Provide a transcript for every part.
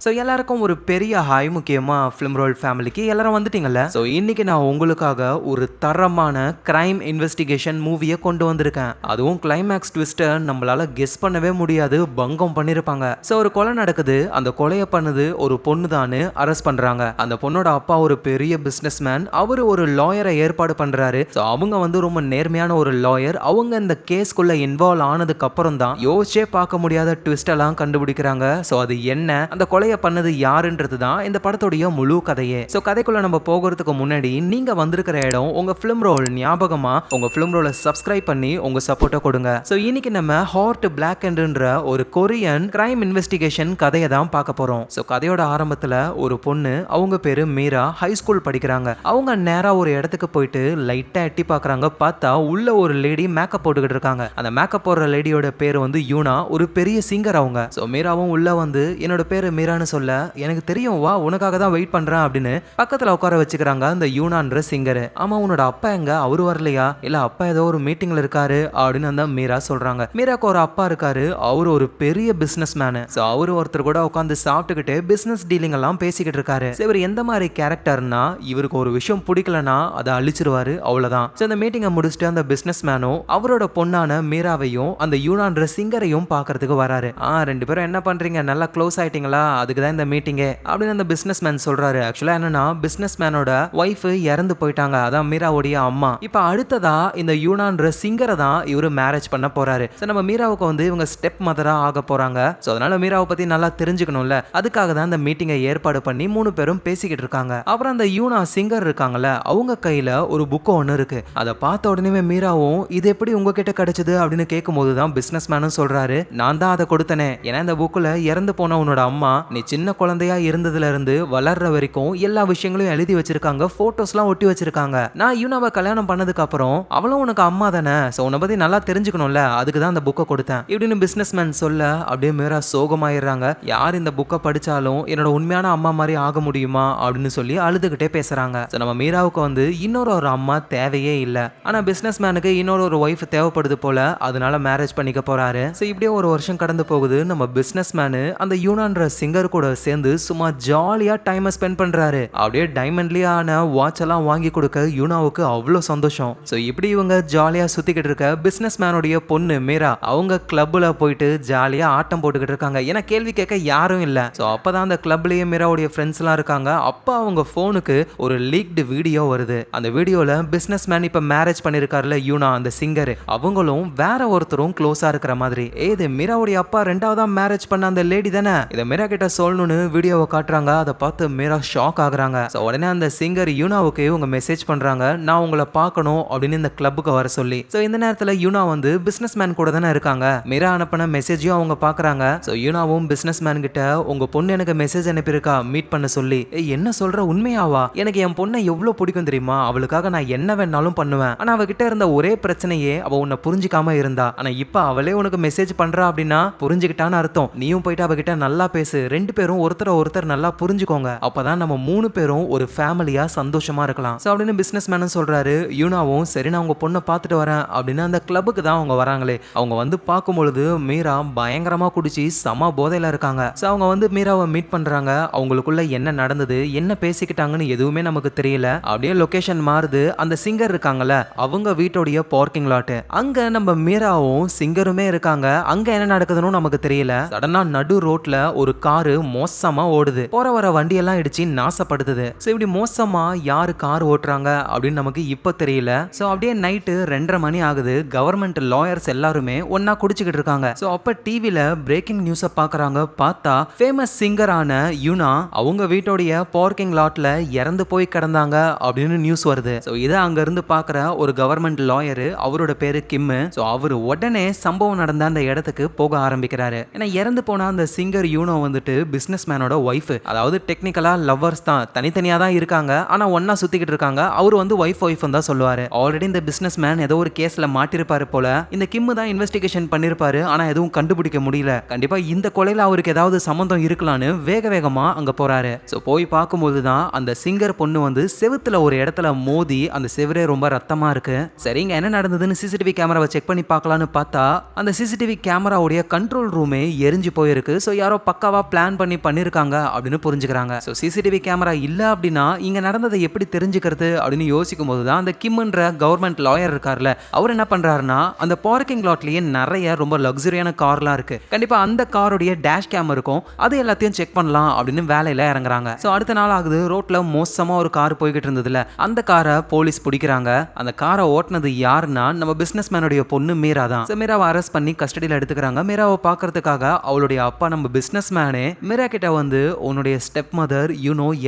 So எல்லாருக்கும் ஒரு பெரிய ஹாய். முக்கியமாக ஃபிலிம் ரோல் ஃபேமிலிக்கு எல்லாரும் வந்துட்டீங்கல்ல. ஸோ இன்னைக்கு நான் உங்களுக்காக ஒரு தரமான கிரைம் இன்வெஸ்டிகேஷன் மூவியை கொண்டு வந்திருக்கேன். அதுவும் கிளைமேக்ஸ் ட்விஸ்ட்டை நம்மளால கெஸ் பண்ணவே முடியாது, பங்கம் பண்ணியிருப்பாங்க. ஸோ ஒரு கொலை நடக்குது, அந்த கொலையை பண்ணது ஒரு பொண்ணு தான் அரெஸ்ட் பண்றாங்க. அந்த பொண்ணோட அப்பா ஒரு பெரிய பிசினஸ் மேன், அவரு ஒரு லாயரை ஏற்பாடு பண்றாரு. ஸோ அவங்க வந்து ரொம்ப நேர்மையான ஒரு லாயர். அவங்க இந்த கேஸ்க்குள்ள இன்வால்வ் ஆனதுக்கு அப்புறம் தான் யோசிச்சே பார்க்க முடியாத ட்விஸ்ட் எல்லாம் கண்டுபிடிக்கிறாங்க. ஸோ அது என்ன, அந்த கொலையை பண்ணது யாருன்றது தான் இந்த படத்துடைய முழு கதையே. ஸோ கதைக்குள்ள நம்ம போகிறதுக்கு முன்னாடி நீங்க வந்திருக்கிற இடம் உங்க ஃபிலிம் ரோல் ஞாபகமா உங்க ஃபிலிம் ரோலை சப்ஸ்கிரைப் பண்ணி உங்க சப்போர்ட்டை கொடுங்க. ஸோ இன்னைக்கு நம்ம ஹார்ட் பிளாக் என்ற ஒரு கொரியன் கிரைம் இன்வெஸ்டிகேஷன் கதையை தான் பார்க்க போறோம். ஸோ கதையோட ஆரம்பத்துல ஒரு பொண்ணு, அவங்க பேரு மீரா, ஹை ஸ்கூல் படிக்கிறாங்க. அவங்க நேரா ஒரு இடத்துக்கு போயிட்டு லைட்டா எட்டி பார்க்கறாங்க. பார்த்தா உள்ள ஒரு லேடி மேக்கப் போட்டுக்கிட்டு இருக்காங்க. அந்த மேக்கப் போடுற லேடியோட பேர் வந்து யூனா, ஒரு பெரிய சிங்கர் அவங்க. ஸோ மீராவும் உள்ள வந்து என்னோட பேரு மீரான்னு சொல்ல, எனக்கு தெரியும் வா, உனக்காக தான் வெயிட் பண்றேன் அப்படின்னு பக்கத்துல உட்கார வச்சுக்கிறாங்க அந்த யூனான்ற சிங்கர். ஆமா, உன்னோட அப்பா எங்க, அவரு வரலையா? இல்ல அப்பா ஏதோ ஒரு மீட்டிங்ல இருக்காரு அப்படின்னு அந்த மீரா சொல்றாங்க. மீராக்கு ஒரு அப்பா இருக்காரு, அவரு ஒரு பெரிய பிசினஸ் மேனு. ஸோ அவரு ஒருத்தர் கூட உட்காந்து சாப்பிட்டுக்கிட்டு பிசினஸ் டீலிங் எல்லாம் பேசிக்கிட்டு இருக்காரு. இவர் எந்த மாதிரி கேரக்டர்னா, இவருக்கு ஒரு விஷயம் பிடிக்கலனா அதை அழிச்சிருவாரு, அவ்வளவுதான். ஸோ அந்த மீட்டிங்கை முடிச்சுட்டு அந்த பிசினஸ் மேனும் அவரோட பொண்ணான மீராவையும் அந்த யூனான்ற சிங்கரையும் பார்க்கறதுக்கு வராரு. ரெண்டு பேரும் என்ன பண்றீங்க, நல்லா க்ளோஸ் ஆயிட்டீங்களா, அதுக்கு தான் இந்த மீட்டிங்கே அப்படின்னு அந்த பிசினஸ் மேன் சொல்றாரு. ஆக்சுவலா என்னன்னா, பிசினஸ் மேனோட ஒய்ஃப் இறந்து போயிட்டாங்க, அதான் மீராவுடைய அம்மா. இப்ப அடுத்ததா இந்த யூனான்ற சிங்கரை தான் இவரு மேரேஜ் பண்ண போறாரு. நம்ம மீராவுக்கு வந்து இவங்க ஸ்டெப் மதரா ஆக போறாங்க. ஸோ அதனால மீராவை பத்தி நல்லா தெரிஞ்சுக்கணும்ல, அதுக்காக தான் இந்த மீட்டிங்கை ஏற்பாடு பண்ணி மூணு பேரும் பேசிக்கிட்டு இருக்காங்க. அப்புறம் அந்த யூனா சிங்கர் இருக்காங்கல்ல, அவங்க கையில ஒரு புக்கு ஒன்று இருக்கு. அதை பார்த்த உடனே மீராவும் இது எப்படி உங்ககிட்ட கிடைச்சது அப்படின்னு கேட்கும்போது தான் பிசினஸ் மேனும் சொல்றாரு, நான் தான் அதை கொடுத்தனே. ஏன்னா இந்த புக்குல இறந்து போன உன்னோட அம்மா நீ சின்ன குழந்தையா இருந்ததுல இருந்து வளர்ற வரைக்கும் எல்லா விஷயங்களையும் எழுதி வச்சிருக்காங்க, போட்டோஸ்லாம் ஒட்டி வச்சிருக்காங்க. நான் யூனாவை கல்யாணம் பண்ணதுக்கு அப்புறம் அவளும் உனக்கு அம்மா தானே, சோ உன்னை பத்தி நல்லா தெரிஞ்சுக்கணும்ல, அதுக்கு தான் அந்த புக்கை கொடுத்தேன் இப்படின்னு பிசினஸ் மேன் சொல்ல, அப்படியே மீரா சோகமாயிடுறாங்க. யார் இந்த புக்கை படிச்சாலும் என்னோட உண்மையான அம்மா மாதிரி ஆக முடியுமா அப்படின்னு சொல்லி அழுதுகிட்டே பேசுறாங்க. நம்ம மீராவுக்கு வந்து இன்னொரு ஒரு அம்மா தேவையே இல்லை, ஆனா பிசினஸ் மேனுக்கு இன்னொரு ஒரு ஒய்ஃப் தேவைப்படுது போல, அதனால மேரேஜ் பண்ணிக்க போறாரு. சோ இப்படியே ஒரு வருஷம் கடந்து போகுது. நம்ம பிசினஸ் மேனு அந்த யூனான்ற சிங்கர் கூட சேர்ந்து சும்மா ஜாலியா டைம் ஸ்பெண்ட் பண்றாரு. அப்படியே டைமண்ட்லியான வாட்ச் எல்லாம் வாங்கி கொடுக்க யூனாவுக்கு அவ்வளோ சந்தோஷம். ஸோ இப்படி இவங்க ஜாலியா சுத்திக்கிட்டு இருக்க பிசினஸ் மேனுடைய பொண்ணு மீரா அவங்க கிளப்ல போயிட்டு ஜாலியா ஆட்டம் போட்டுக்கிட்டு இருக்காங்க. ஏன்னா கேள்வி கேட்க யாரும் இல்லை. ஸோ அப்பதான் அந்த கிளப்லயே மீராவுடைய ஃப்ரெண்ட்ஸ் எல்லாம் இருக்காங்க. அப்ப அவங்க போனுக்கு ஒரு லீக்டு வீடியோ வருது. அந்த வீடியோல பிசினஸ் மேன் இப்ப மேரேஜ் பண்ணிருக்காருல யூனா அந்த சிங்கர், அவங்களும் வேற ஒருத்தரும் க்ளோஸா இருக்கிற மாதிரி. இது மீராவுடைய அப்பா ரெண்டாவதா மேரேஜ் பண்ண அந்த லேடி தானே, இதை மீரா கிட்ட சொல்லணும்னு வீடியோவை காட்டுறாங்க. அதை பார்த்து மீரா ஷாக் ஆகுறாங்க. ஸோ உடனே அந்த சிங்கர் யூனாவுக்கு இவங்க மெசேஜ் பண்றாங்க, நான் உங்களை பார்க்கணும் அப்படின்னு இந்த கிளப்புக்கு வர சொல்லி. ஸோ இந்த நேரத்தில் யூனா வந்து பிசினஸ் மேன் கூட தானே இருக்காங்க. மீரா அனுப்பின மெசேஜையும் அவங்க பார்க்கறாங்க. ஸோ யூனாவும் பிசினஸ் மேன் கிட்ட உங்க பொண்ணு எனக்கு மெசேஜ் அனுப்பியிருக்கா மீட் பண்ண சொல்லி. என்ன சொல்ற, உண்மையாவா? எனக்கு என் பொண்ணை எவ்வளவு பிடிக்கும் தெரியுமா, அவளுக்காக நான் என்ன வேணாலும் பண்ணுவேன். ஆனா அவகிட்ட இருந்த ஒரே பிரச்சனையே அவ உன்னை புரிஞ்சிக்காம இருந்தா. ஆனா இப்ப அவளே உனக்கு மெசேஜ் பண்றா அப்படின்னா புரிஞ்சுக்கிட்டான்னு அர்த்தம். நீயும் போயிட்டு அவகிட்ட நல்லா பேசு, ரெண்டு பேரும் ஒருத்தர் நல்லா புரிஞ்சுக்கோங்க, அப்பதான் நம்ம மூணு பேரும் ஒரு ஃபேமிலியா சந்தோஷமா இருக்கலாம். சோ அப்படின்னு பிசினஸ் மேனும் சொல்றாரு. யூனாவும் சரி நான் உங்க பொண்ணை பார்த்துட்டு வரேன் அப்படின்னு அந்த கிளப்புக்கு தான் அவங்க வராங்களே. அவங்க வந்து பார்க்கும்பொழுது மீரா பயங்கரமா குடிச்சு சம போதையில இருக்காங்க. சோ அவங்க வந்து மீராவை மீட் பண்றாங்க. அவங்களுக்குள்ள என்ன நடந்தது, என்ன பேசிக்கிட்டாங்கன்னு எதுவுமே நமக்கு தெரியல. அப்படியே லொகேஷன் மாறுது. அந்த சிங்கர் இருக்காங்கல்ல, அவங்க வீட்டோடைய பார்க்கிங் லாட், அங்க நம்ம மீராவும் சிங்கருமே இருக்காங்க. அங்க என்ன நடக்குதுன்னு நமக்கு தெரியல. சடனா நடு ரோட்ல ஒரு காரு மோசமா ஓடுது. போற வர வண்டி எல்லாம் இடிச்சு நாசப்படுத்துது. சோ இப்படி மோசமா யாரு கார் ஓட்டுறாங்க அப்படின்னு நமக்கு இப்ப தெரியல. சோ அப்படியே நைட்டு 2:30 மணி ஆகுது. கவர்மெண்ட் லாயர்ஸ் எல்லாருமே ஒன்னா குடிச்சுக்கிட்டு இருக்காங்க. சோ அப்ப டிவில பிரேக்கிங் நியூஸ பாக்குறாங்க. பார்த்தா ஃபேமஸ் சிங்கரான யூனா அவங்க வீட்டோடைய பார்க்கிங் லாட்ல இறந்து போய் கிடந்தாங்க அப்படின்னு நியூஸ் வருது. சோ இத அங்க இருந்து பாக்குற ஒரு கவர்மெண்ட் லாயர், அவரோட பேரு கிம். சோ அவரு உடனே சம்பவம் நடந்த அந்த இடத்துக்கு போக ஆரம்பிக்கிறாரு. ஏன்னா இறந்து போன அந்த சிங்கர் யூனோ வந்துட்டு பிசினஸ் மேனோட ஒய்ஃப், அதாவது டெக்னிக்கலா லவ்வர்ஸ் தான், தனித்தனியா தான் இருக்காங்க, ஆனா ஒன்னா சுத்திக்கிட்டு இருக்காங்க. அவரு வந்து ஒய்ஃப் தான் சொல்லுவாரு. ஆல்ரெடி இந்த பிசினஸ் மேன் ஏதோ ஒரு கேஸ்ல மாட்டிருப்பாரு போல. இந்த கிம் தான் இன்வெஸ்டிகேஷன் பண்ணிருப்பாரு, ஆனா எதுவும் கண்டுபிடிக்க முடியல. கண்டிப்பா இந்த கொலையில அவருக்கு ஏதாவது சம்பந்தம் இருக்கலான்னு வேகமா அங்க போறாரு. சோ போய் பார்க்கும்போது தான் அந்த சிங்கர் பொண்ணு வந்து செவுத்துல ஒரு இடத்துல மோதி அந்த செவரே ரொம்ப ரத்தமா இருக்கு. சரிங்க என்ன நடந்ததுன்னு சிசிடிவி கேமராவை செக் பண்ணி பார்க்கலான்னு பார்த்தா அந்த சிசிடிவி கேமராவுடைய கண்ட்ரோல் ரூமே எரிஞ்சு போயிருக்கு. ஸோ யாரோ பக்காவா பிளான் பிளான் பண்ணி பண்ணிருக்காங்க அப்படின்னு புரிஞ்சுக்கிறாங்க. ஸோ சிசிடிவி கேமரா இல்ல அப்படின்னா இங்க நடந்ததை எப்படி தெரிஞ்சுக்கிறது அப்படின்னு யோசிக்கும் போதுதான் அந்த கிம்ன்ற கவர்மெண்ட் லாயர் இருக்கார்ல, அவர் என்ன பண்றாருன்னா அந்த பார்க்கிங் லாட்லயே நிறைய ரொம்ப லக்ஸரியான கார்லாம் இருக்கு, கண்டிப்பா அந்த காரோடைய டேஷ் கேம் இருக்கும், அது எல்லாத்தையும் செக் பண்ணலாம் அப்படின்னு வேலையில இறங்குறாங்க. ஸோ அடுத்த நாள் ஆகுது, ரோட்ல மோசமா ஒரு கார் போய்கிட்டு இருந்ததுல அந்த காரை போலீஸ் பிடிக்கிறாங்க. அந்த காரை ஓட்டுனது யாருன்னா நம்ம பிசினஸ் மேனுடைய பொண்ணு மீரா தான். மீராவை அரெஸ்ட் பண்ணி கஸ்டடியில் எடுத்துக்கிறாங்க. மீராவை பார்க்கறதுக்காக அவளுடைய அப்பா நம்ம பிசினஸ் மேனே மீரா கிட்ட வந்து உன்னுடைய ஸ்டெப் மதர்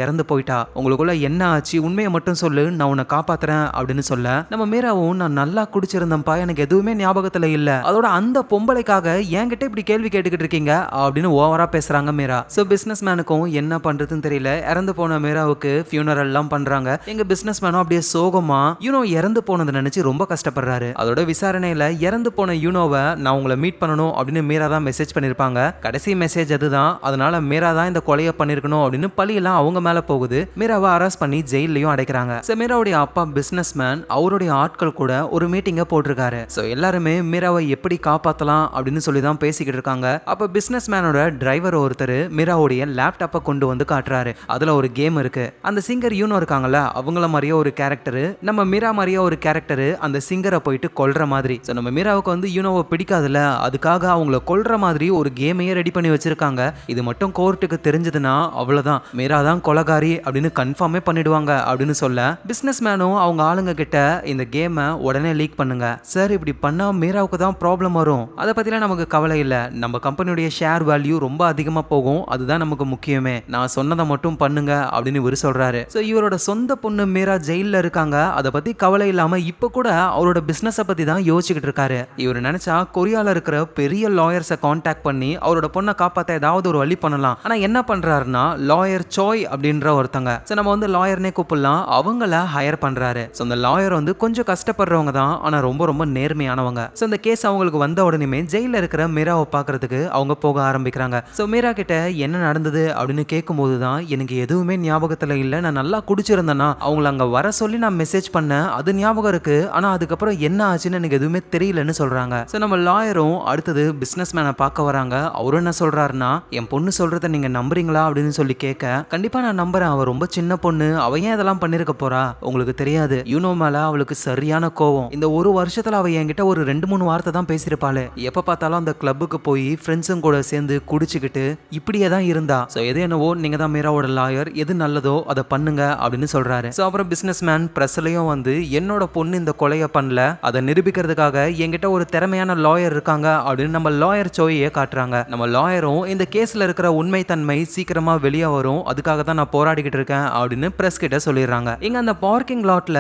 இறந்து போயிட்டா, உங்களுக்குள்ள என்ன ஆச்சு உண்மையை மட்டும் சொல்லு, நான் உன்னை காப்பாத்துறேன் அப்படின்னு சொல்ல நம்ம மீராவும் நான் நல்லா குடிச்சிருந்தேன்ப்பா, எனக்கு எதுவுமே ஞாபகத்துல இல்ல, அதோட அந்த பொம்பளைக்காக என்கிட்ட இப்படி கேள்வி கேட்டுக்கிட்டு இருக்கீங்க அப்படின்னு ஓவரா பேசுறாங்க மீரா. சோ பிசினஸ் மேனுக்கும் என்ன பண்றதுன்னு தெரியல. இறந்து போன மீராவுக்கு ஃபியூனரல் எல்லாம் பண்றாங்க. எங்க பிசினஸ் மேனும் அப்படியே சோகமா இறந்து போனதை நினைச்சு ரொம்ப கஷ்டப்படுறாரு. அதோட விசாரணையில இறந்து போன யூனோவை நான் உங்களை மீட் பண்ணணும் அப்படின்னு மீரா தான் மெசேஜ் பண்ணிருப்பாங்க. கடைசி மெசேஜ் அதுதான். அதனால மீரா தான் இந்த கொலையை பண்ணிருக்கணும் அப்படின்னு பழியெல்லாம் அவங்க மேல போகுது. மீராவை அரெஸ்ட் பண்ணி ஜெயிலையும் அடைக்கிறாங்க. மீராவுடைய அப்பா பிசினஸ் மேன் அவருடைய ஆட்கள் கூட ஒரு மீட்டிங்க போட்டிருக்காரு. சோ எல்லாருமே மீராவை எப்படி காப்பாத்தலாம் அப்படின்னு சொல்லி தான் பேசிக்கிட்டு இருக்காங்க. அப்ப பிசினஸ் மேனோட டிரைவர் ஒருத்தர் மீராவுடைய லேப்டாப்பை கொண்டு வந்து காட்டுறாரு. அதுல ஒரு கேம் இருக்கு. அந்த சிங்கர் இருக்காங்கல்ல, அவங்கள மாதிரியே ஒரு கேரக்டர், நம்ம மீரா மாதிரியே ஒரு கேரக்டர் அந்த சிங்கரை போயிட்டு கொல்ற மாதிரி. சோ நம்ம மீராவுக்கு வந்து யூனோவை பிடிக்காதுல்ல, அதுக்காக அவங்கள கொல்ற மாதிரி ஒரு கேமையே ரெடி பண்ணி வச்சிருக்காங்க. இது மட்டும் கோர்ட்டுக்கு தெரிஞ்சதுன்னா அவ்வளவுதான், மீரா தான் கொலைகாரி அப்படின்னு கன்ஃபார்மே பண்ணிடுவாங்க அப்படின்னு சொல்ல பிசினஸ் மேனும் அவங்க ஆளுங்க கிட்ட இந்த கேமை உடனே லீக் பண்ணுங்க சார், இப்படி பண்ணா மீராவுக்கு தான் ப்ராப்ளம் வரும், அதை பத்திலாம் நமக்கு கவலை இல்ல, நம்ம கம்பெனியுடைய ஷேர் வேல்யூ ரொம்ப அதிகமா போகும், அதுதான் நமக்கு முக்கியமே, நான் சொன்னதை மட்டும் பண்ணுங்க அப்படின்னு இவர் சொல்றாரு. சோ இவரோட சொந்த பொண்ணு மீரா ஜெயில இருக்காங்க, அதை பத்தி கவலை இல்லாம இப்ப கூட அவரோட பிசினஸை பத்தி தான் யோசிச்சுக்கிட்டு இருக்காரு. இவர் நினைச்சா கொரியால இருக்கிற பெரிய லாயர்ஸை கான்டாக்ட் பண்ணி அவரோட பொண்ணை காப்பாத்த ஏதாவது ஒரு வழி பண்ணலாம். ஆனா என்ன பண்றாருன்னா லாயர் சோய் அப்படின்ற ஒருத்தங்க, நம்ம வந்து லாயர்னே கூப்பிடலாம், அவங்கள ஹையர் பண்றாரு. சோ அந்த லாயர் வந்து கொஞ்சம் கஷ்டப்படுறவங்க தான், ஆனா ரொம்ப ரொம்ப நேர்மையானவங்க. சோ இந்த கேஸ் அவங்களுக்கு வந்த உடனே ஜெயில இருக்கிற மீராவை பாக்குறதுக்கு அவங்க போக ஆரம்பிக்கிறாங்க. சோ மீரா கிட்ட என்ன நடந்தது அப்படின்னு கேட்கும்போது தான் எனக்கு எதுவுமே ஞாபகத்துல இல்ல, நான் நல்லா குடிச்சிருந்தேன்னா அவங்கள அங்க வர சொல்லி நான் மெசேஜ் பண்ணேன், அது ஞாபகம் இருக்கு, ஆனா அதுக்கப்புறம் என்ன ஆச்சுன்னு எனக்கு எதுவுமே தெரியலன்னு சொல்றாங்க. சோ நம்ம லாயரும் அடுத்தது பிசினஸ் மேனை பார்க்க வராங்க. அவரும் என்ன சொல்றாருன்னா என் பொண்ணு சொல்றத நீங்க நம்புறீங்களா அப்படின்னு சொல்லி கேட்க கண்டிப்பா நான் நம்புறேன், அவ ரொம்ப சின்ன பொண்ணு, அவ ஏன் இதெல்லாம் பண்ணிருக்க போறா, உங்களுக்கு தெரியாது, மேல அவளுக்கு சரியான கோவம், இந்த ஒரு வருஷத்துல அவ என்கிட்ட ஒரு 2-3 வார்த்தை தான் பேசிருப்பாளு, எப்ப பார்த்தாலும் அந்த கிளப்புக்கு போய் ஃப்ரெண்ட்ஸும் கூட சேர்ந்து குடிச்சுக்கிட்டு இப்படியே தான் இருந்தா. சோ எது என்னவோ நீங்க தான் மீராவோட லாயர், எது நல்லதோ அதை பண்ணுங்க அப்படின்னு சொல்றாரு. சோ அப்புறம் பிசினஸ் மேன் பிரஸ்லயும் வந்து என்னோட பொண்ணு இந்த கொலையை பண்ணல, அதை நிரூபிக்கிறதுக்காக என்கிட்ட ஒரு திறமையான லாயர் இருக்காங்க அப்படின்னு நம்ம லாயர் சோயை காட்டுறாங்க. நம்ம லாயரும் இந்த கேஸ்ல இருக்கிற உண்மை தன்மை சீக்கிரமா வெளியே வரும், அதுக்காக தான் நான் போராடிக்கிட்டு இருக்கேன் அப்படின்னு பிரஸ் கிட்ட சொல்லிடுறாங்க. இங்க அந்த பார்க்கிங் லாட்ல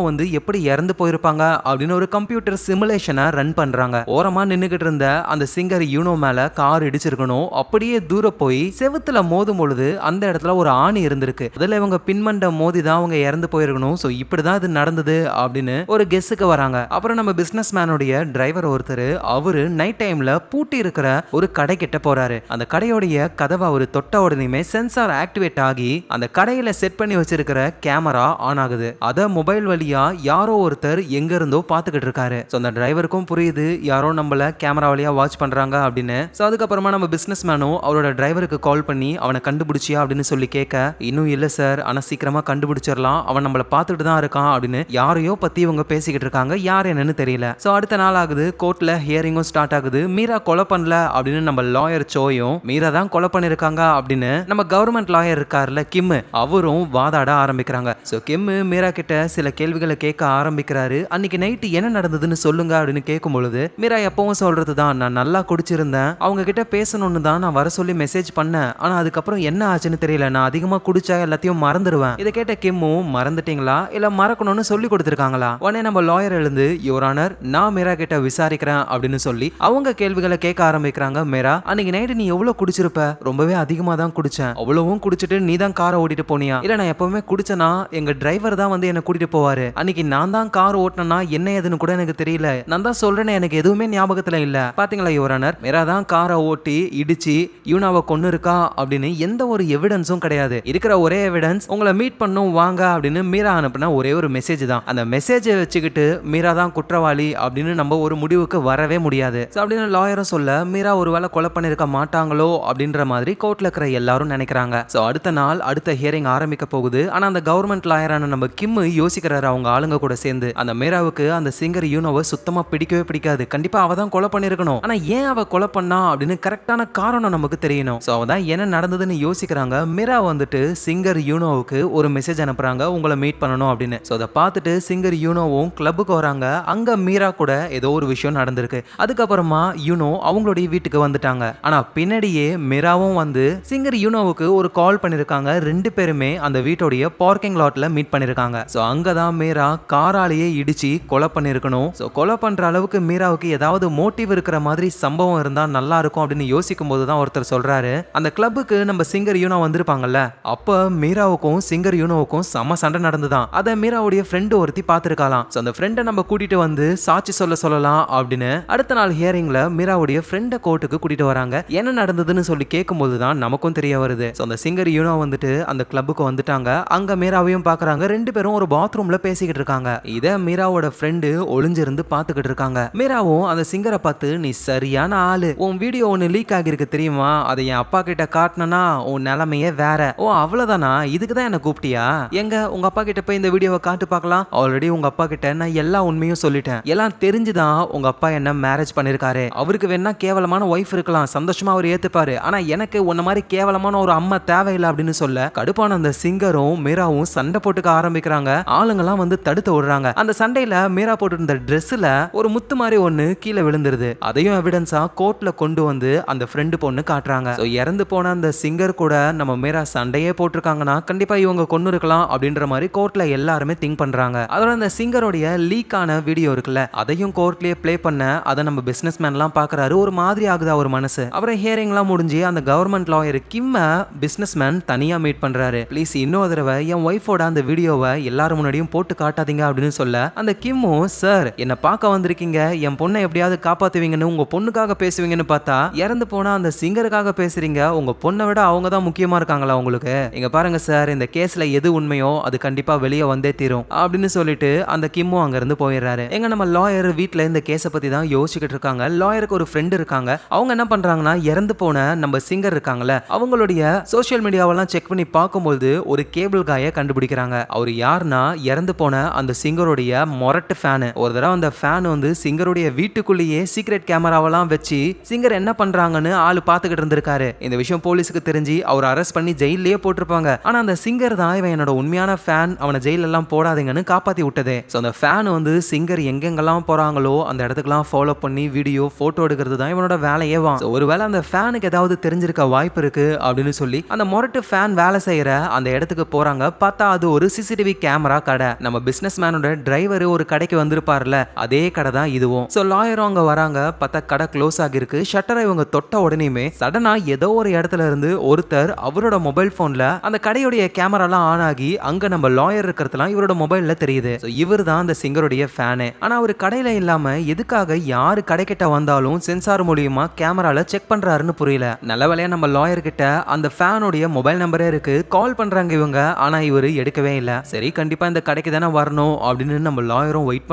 வந்து எப்படி இறந்து போயிருப்பாங்க அப்படின்னு ஒரு கம்ப்யூட்டர் சிமுலேஷனை ரன் பண்றாங்க. ஓரமா நின்னுகிட்டு இருந்த அந்த சிங்கர் மேல கார் இடிச்சிருக்கணும், அப்படியே தூர போய் செவுத்துல மோதும் பொழுது அந்த இடத்துல ஒரு ஆணி இருந்திருக்கு, அதுல இவங்க பின்மண்ட மோதி தான் அவங்க இறந்து போயிருக்கணும். சோ இப்படிதான் இது நடந்தது அப்படின்னு ஒரு கெஸ்ஸுக்கு வராங்க. அப்புறம் நம்ம பிசினஸ் மேனுடைய டிரைவர் ஒருத்தர், அவரு நைட் டைம்ல பூட்டி இருக்கிற ஒரு கடை கிட்ட போறாரு. அந்த கடையோடைய கதவை அவரு தொட்ட உடனே சென்சார் ஆக்டிவேட் ஆகி அந்த கடையில செட் பண்ணி வச்சிருக்கிற கேமரா ஆன் ஆகுது. அத மொபைல் வழியா யாரோ ஒருத்தர் எங்க இருந்தோ பாத்துக்கிட்டு இருக்காரு. சோ அந்த டிரைவருக்கும் புரியுது யாரோ நம்மள கேமரா வழியா வாட்ச் பண்றாங்க அப்படின்னு. சோ அதுக்கப்புறமா நம்ம பிசினஸ் மேனும் அவரோட டிரைவருக்கு கால் பண்ணி அவனை கண்டுபிடிச்சியா அப்படின்னு சொல்லி கேட்க இன்னும் இல்ல சார், ஆனா சீக்கிரமா கண்டுபிடிச்சிடலாம், அவன் நம்மள பார்த்துட்டு தான் இருக்கான் அப்படின்னு யாரையோ பத்தி இவங்க பேசிக்கிட்டு இருக்காங்க, யார் என்னன்னு தெரியல. சோ அடுத்த நாள் ஆகுது, கோர்ட்ல ஹியரிங்கும் ஸ்டார்ட் ஆகுது. மீரா கொலை பண்ணல அப்படின்னு நம்ம லாயர் சோயும் மீரா தான் கொலை பண்ணிருக்காங்க அப்படின்னு நம்ம கவர்மெண்ட் லாயர் இருக்காருல கிம், அவரும் வாதாட ஆரம்பிக்கிறாங்க. சோ கிம் மீரா கிட்ட சில கேள்விகளை கேட்க ஆரம்பிக்கிறாரு. அன்னைக்கு நைட்டு என்ன நடந்ததுன்னு சொல்லுங்க அப்படின்னு கேட்கும் பொழுது மீரா எப்பவும் சொல்றதுதான், நான் நல்லா குடிச்சிருந்தேன், அவங்க கிட்ட பேசணும்னு தான் நான் வர சொல்லி மெசேஜ் பண்ணேன், ஆனா அதுக்கப்புறம் என்ன ஆச்சுன்னு தெரியல, நான் அதிகமா குடிச்சா எல்லாத்தையும் மறந்துடுவேன். இதை கேட்ட கிம்மும் மறந்துட்டீங்களா இல்ல மறக்கணும்னு சொல்லி கொடுத்திருக்காங்களா? உடனே நம்ம லாயர் எழுந்து யுவர் ஆனர் நான் மீரா கிட்ட விசாரிக்கிறேன் அப்படின்னு சொல்லி அவங்க கேள்விகளை கேட்க ஆரம்பிக்கிறாங்க. மீரா, அன்னைக்கு நைட்டு நீ எவ்வளவு குடிச்சிருப்ப? ரொம்பவே அதிகமா தான் குடிச்சேன். அவ்வளவும் குடிச்சிட்டு நீ தான் காரை ஓட்டிட்டு போனியா? இல்ல நான் எப்பவுமே குடிச்சனா எங்க டிரைவர் தான் வந்து என்ன கூட்டிட்டு போவாரு, அன்னைக்கு நான் தான் கார் ஓட்டினா என்ன ஏதுன்னு கூட எனக்கு தெரியல, நான் தான் சொல்றேன் எனக்கு எதுவுமே ஞாபகத்துல இல்ல. பாத்தீங்களா யுவர் ஆனர், மீரா தான் காரை ஓட்டி இடிச்சு யூனாவை கொன்னு இருக்கா அப்படின்னு எந்த ஒரு எவிடன்ஸும் கிடையாது. இருக்கிற ஒரே எவிடன்ஸ் உங்களை மீட் பண்ணும் வாங்க அப்படின்னு மீரா அனுப்புன ஒரே ஒரு மெசேஜ் தான். அந்த மெசேஜை வச்சுக்கிட்டு மீரா தான் குற்றவாளி அப்படின்னு நம்ம ஒரு முடிவுக்கு வரவே முடியாது. அப்படின்னு லாயரும் சொல்ல மீரா ஒருவேளை கொலை பண்ணிருக்க மாட்டாங்களோ அப்படின்னு அப்படின்ற மாதிரி கோர்ட்ல இருக்கிற எல்லாரும் நினைக்கிறாங்க. சோ அடுத்த நாள் அடுத்த ஹியரிங் ஆரம்பிக்க போகுது. ஆனா அந்த கவர்மெண்ட் லாயரான நம்ம கிம் யோசிக்கிறாரு அவங்க ஆளுங்க கூட சேர்ந்து அந்த மீராவுக்கு அந்த சிங்கர் யூனோவை சுத்தமா பிடிக்கவே பிடிக்காது. கண்டிப்பா அவ தான் கொலை பண்ணிருக்கணும். ஆனா ஏன் அவ கொலை பண்ணா அப்படின்னு கரெக்டான காரணம் நமக்கு தெரியணும். சோ அவதான் என்ன நடந்ததுன்னு யோசிக்கிறாங்க. மீரா வந்துட்டு சிங்கர் யூனோவுக்கு ஒரு மெசேஜ் அனுப்புறாங்க, உங்களை மீட் பண்ணணும் அப்படின்னு. சோ அதை பார்த்துட்டு சிங்கர் யூனோவும் கிளப்புக்கு வராங்க. அங்க மீரா கூட ஏதோ ஒரு விஷயம் நடந்திருக்கு. அதுக்கப்புறமா யூனோ அவங்களுடைய வீட்டுக்கு வந்துட்டாங்க. ஆனா பின்னாடியே மீராவும் வந்து சிங்கர் யூனோவுக்கு ஒரு கால் பண்ணிருக்காங்க. ரெண்டு பேருமே அந்த வீட்டோடைய பார்க்கிங் லாட்ல மீட் பண்ணிருக்காங்க. சோ அங்கதான் மீரா காராலேயே இடிச்சு கொலை பண்ணிருக்கணும். சோ கொலை பண்ற அளவுக்கு மீராவுக்கு ஏதாவது மோட்டிவ் இருக்கிற மாதிரி சம்பவம் இருந்தா நல்லா இருக்கும் அப்படின்னு யோசிக்கும் போதுதான் ஒருத்தர் சொல்றாரு, அந்த கிளப்புக்கு நம்ம சிங்கர் யூனோ வந்திருப்பாங்கல்ல, அப்ப மீராவுக்கும் சிங்கர் யூனோவுக்கும் செம சண்டை நடந்துதான். அத மீராவுடைய ஃப்ரெண்டு ஒருத்தி பார்த்திருக்கலாம். சோ அந்த ஃப்ரெண்டை நம்ம கூட்டிட்டு வந்து சாட்சி சொல்லலாம் அப்படின்னு அடுத்த நாள் ஹியரிங்ல மீராவுடைய ஃப்ரெண்டை கோர்ட்டுக்கு கூட்டிட்டு வராங்க. என்ன நடந்ததுன்னு சொல்லி கேட்கும் போதுதான் நமக்கும் தெரிய வருது. சோ அந்த சிங்கர் யூனோ வந்துட்டு அந்த கிளப்புக்கு வந்துட்டாங்க. அங்க மீராவையும் பாக்குறாங்க. ரெண்டு பேரும் ஒரு பாத்ரூம்ல பேசிக்கிட்டு இருக்காங்க. இத மீராவோட ஃப்ரெண்டு ஒளிஞ்சிருந்து பாத்துக்கிட்டு இருக்காங்க. மீராவும் அந்த சிங்கரை பார்த்து, நீ சரியான ஆளு, உன் வீடியோ ஒன்னு லீக் ஆகிருக்கு தெரியுமா, அதை என் அப்பா கிட்ட காட்டினா உன் நிலைமையே வேற. ஓ அவ்வளவுதானா, இதுக்கு தான் என்ன கூப்பிட்டியா, எங்க உங்க அப்பா கிட்ட போய் இந்த வீடியோவை காட்டு பார்க்கலாம். ஆல்ரெடி உங்க அப்பா கிட்ட நான் எல்லா உண்மையும் சொல்லிட்டேன். எல்லாம் தெரிஞ்சுதான் உங்க அப்பா என்ன மேரேஜ் பண்ணிருக்காரு. அவருக்கு வேணா கேவலமான ஒய்ஃப் இருக்கலாம், சந்தோஷமா அவர் ஏத்துப்பாரு. ஆனா எனக்கு உன்ன மாதிரி கேவலமான ஒரு அம்மா தேவையில்லை அப்படின்னு சொல்ல கடுப்பான அந்த சிங்கரும் மீராவும் சண்டை போட்டுக்க ஆரம்பிக்கிறாங்க. ஆளுங்கெல்லாம் வந்து தடுத்து விடுறாங்க. அந்த சண்டையில மீரா போட்டிருந்த ட்ரெஸ்ல ஒரு முத்து மாதிரி ஒண்ணு கீழே விழுந்துருது. அதையும் எவிடன்ஸா கோர்ட்ல கொண்டு வந்து அந்த ஃப்ரெண்டு பொண்ணு காட்டுறாங்க. இறந்து போன அந்த சிங்கர் கூட நம்ம மீரா சண்டையே போட்டிருக்காங்கன்னா கண்டிப்பா இவங்க கொண்டு இருக்கலாம் அப்படின்ற மாதிரி கோர்ட்ல எல்லாருமே திங்க் பண்றாங்க. அதோட அந்த சிங்கருடைய லீக் ஆன வீடியோ இருக்குல்ல, அதையும் கோர்ட்லயே பிளே பண்ண அதை நம்ம பிசினஸ் மேன் எல்லாம் பாக்குறாரு. ஒரு மாதிரி ஆகுதா ஒரு மனசு. அப்புறம் ஹியரிங் எல்லாம் முடிஞ்சு அந்த கவர்மெண்ட் லாயர் கிம்ம பிசினஸ் மேன் தனியா மீட் பண்றாரு. ப்ளீஸ் இன்னொரு தடவை என் ஒய்ஃபோட அந்த வீடியோவை எல்லாரும் முன்னாடியும் போட்டு காட்டாதீங்க அப்படின்னு சொல்ல அந்த கிம்மும், சார் என்ன பார்க்க வந்திருக்கீங்க, என் பொண்ணை எப்படியாவது காப்பாத்துவீங்கன்னு உங்க பொண்ணுக்காக பேசுவீங்கன்னு பார்த்தா இறந்து போனா அந்த சிங்கருக்காக பேசுறீங்க. உங்க பொண்ணை விட அவங்க தான் முக்கியமா இருக்காங்களா உங்களுக்கு? இங்க பாருங்க சார், இந்த கேஸ்ல எது உண்மையோ அது கண்டிப்பா வெளியே வந்தே தீரும் அப்படின்னு சொல்லிட்டு அந்த கிம்மும் அங்க இருந்து போயிடுறாரு. எங்க நம்ம லாயர் வீட்டுல இந்த கேஸை பத்தி தான் யோசிச்சுக்கிட்டு இருக்காங்க. லாயருக்கு ஒரு ஃப்ரெண்ட் இருக்காங்க. அவங்க என்ன பண்றாங்கன்னா, இறந்து போன நம்ம சிங்கர் இருக்காங்கல்ல, அவங்களுடைய சோசியல் மீடியாவெல்லாம் செக் பண்ணி பார்க்கும்போது ஒரு கேபிள் காயை கண்டுபிடிக்கிறாங்க. அவர் யாருன்னா, இறந்து போன அந்த சிங்கருடைய மொரட்டு ஃபேனு. ஒரு தடவை அந்த ஃபேன் வந்து சிங்கருடைய வீட்டுக்குள்ளேயே சீக்ரெட் கேமராவெல்லாம் வச்சு சிங்கர் என்ன பண்றாங்கன்னு ஆளு பார்த்துக்கிட்டு இருந்திருக்காரு. இந்த விஷயம் போலீஸுக்கு தெரிஞ்சு அவர் அரெஸ்ட் பண்ணி ஜெயிலே போட்டிருப்பாங்க. ஆனா அந்த சிங்கர் தான் இவன் என்னோட உண்மையான ஃபேன், அவனை ஜெயில எல்லாம் போடாதீங்கன்னு காப்பாத்தி விட்டதே. சோ அந்த ஃபேன் வந்து சிங்கர் எங்கெங்கெல்லாம் போறாங்களோ அந்த இடத்துக்குலாம் ஃபாலோ பண்ணி வீடியோ போட்டோ எடுக்கிறது தான் இவனோட வேலையே. ஒருவேளை அந்த ஃபேனுக்கு ஏதாவது தெரிஞ்சிருக்க வாய்ப்பு இருக்கு அப்படின்னு சொல்லி அந்த மொரட்டு ஃபேன் வேலை செய்யற அந்த இடத்துக்கு போறாங்க. பார்த்தா அது ஒரு சிசிடிவி கேமரா கடை. நம்ம பிசினஸ் மேனோட டிரைவர் ஒரு கடைக்கு வந்திருப்பார்ல, அதே கடை தான் இதுவும். சோ லாயரும் அங்க வராங்க. பார்த்தா கடை க்ளோஸ் ஆகிருக்கு. ஷட்டரை இவங்க தொட்ட உடனேயுமே சடனா ஏதோ ஒரு இடத்துல இருந்து ஒருத்தர் அவரோட மொபைல் போன்ல அந்த கடையுடைய கேமராலாம் ஆன் ஆகி அங்க நம்ம லாயர் இருக்கிறதுலாம் இவரோட மொபைல்ல தெரியுது. இவர் தான் அந்த சிங்கருடைய ஃபேனு. ஆனா அவர் கடையில இல்லாம எதுக்காக யாரு கடைக்கிட்ட வந்தாலும் சென்சார் மூலியமா கேமரால செக் பண்றாருன்னு புரியல. நல்ல வேளையா நம்ம லாயர் கிட்ட அந்த ஃபேனுடைய மொபைல் நம்பரே இருக்கு. கால் பண்றாங்க இவங்க, ஆனா இவரு எடுக்கவே இல்ல. சரி கண்டிப்பா இந்த கடைக்கு தானே வரணும் அப்படின்னு நம்ம லாயரும் வெயிட்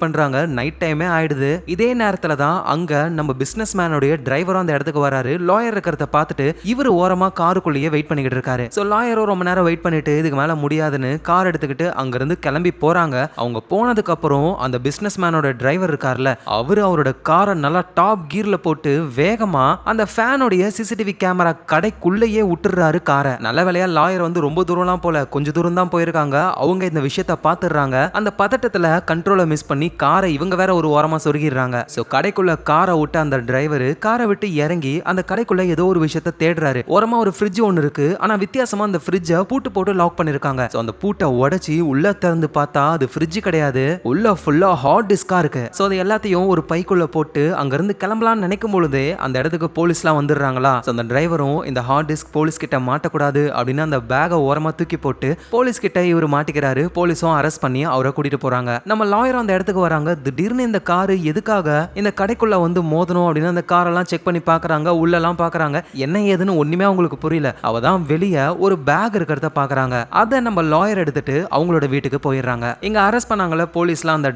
பண்றாங்க. நைட் டைமே ஆயிடுது. இதே நேரத்துல தான் அங்க நம்ம பிசினஸ் மேனுடைய டிரைவரும் அந்த இடத்துக்கு வராரு. லாயர் இருக்கிறத பார்த்துட்டு இவர் ஓரமா காருக்குள்ளேயே வெயிட் பண்ணிக்கிட்டு இருக்காரு. சோ லாயரும் ரொம்ப நேரம் வெயிட் பண்ணிட்டு இதுக்கு மேல முடியாதுன்னு கார் எடுத்துக்கிட்டு அங்க இருந்து கிளம்பி போறாங்க. அவங்க போனதுக்கு அப்புறம் அந்த பிசினஸ் மேனோட டிரைவர் இருக்கார்ல, அவரு அவரோட காரை நல்லா டாப் கீர்ல போட்டு வேகமா அந்த ஃபேனுடைய சிசிடிவி கேமரா கடைக்குள்ளேயே விட்டுறாரு காரை. நல்ல வேளையா லாயர் வந்து ரொம்ப தூரம்லாம் போல, கொஞ்ச தூரம் தான் போயிருக்காங்க. அவங்க இந்த விஷயத்த பாத்துறாங்க. அந்த பதட்டத்துல கண்ட்ரோலை மிஸ் பண்ணி காரை இவங்க வேற ஒரு ஓரமா சொருகிடுறாங்க. சோ கடைக்குள்ள காரை விட்டு அந்த டிரைவர் காரை விட்டு இறங்கி அந்த கடைக்குள்ள ஏதோ ஒரு விஷயத்த தேடுறாரு. ஓரமா ஒரு ஃப்ரிட்ஜ் ஒன்னு இருக்கு. ஆனா வித்தியாசமா அந்த ஃப்ரிட்ஜை பூட்டு போட்டு லாக் பண்ணிருக்காங்க. சோ அந்த பூட்டை உடைச்சி உள்ள திறந்து பார்த்தா அது ஃப்ரிட்ஜ் கிடையாது, உள்ள ஃபுல்லா ஹார்ட் டிஸ்கா இருக்கு. சோ அது எல்லாத்தையும் ஒரு பைக்குள்ள போட்டு அங்க இருந்து கிளம்பலாம்னு நினைக்கும் பொழுதே அந்த இடத்துக்கு போலீஸ்லாம் வந்துடுறாங்களா. சோ அந்த டிரைவரும் இந்த ஹார்ட் டிஸ்க் போலீஸ் கிட்ட மாட்டக்கூடாது அப்படின்னு அந்த பேகை ஓரமா தூக்கி போட்டு போலீஸ் கிட்ட இவர் மாட்டிக்கிறாரு. போலீஸும் அரெஸ்ட் பண்ணி அவரை கூட்டிட்டு போறாங்க. நம்ம லாயர் அந்த இடத்துக்கு வராங்க. திடீர்னு இந்த காரு எதுக்காக இந்த கடைக்குள்ள வந்து மோதணும் அப்படின்னு அந்த காரெல்லாம் செக் பண்ணி பாக்குறாங்க. உள்ளெல்லாம் பாக்குறாங்க. என்ன ஏதுன்னு ஒண்ணுமே அவங்களுக்கு புரியல. அவதான் வெளியே ஒரு பேக் இருக்கிறத பாக்குறாங்க. அதை நம்ம லாயர் எடுத்துட்டு அவங்களோட வீட்டுக்கு போயிடுறாங்க. இங்க அரெஸ்ட் பண்ணாங்கள போலீஸ்லாம் அந்த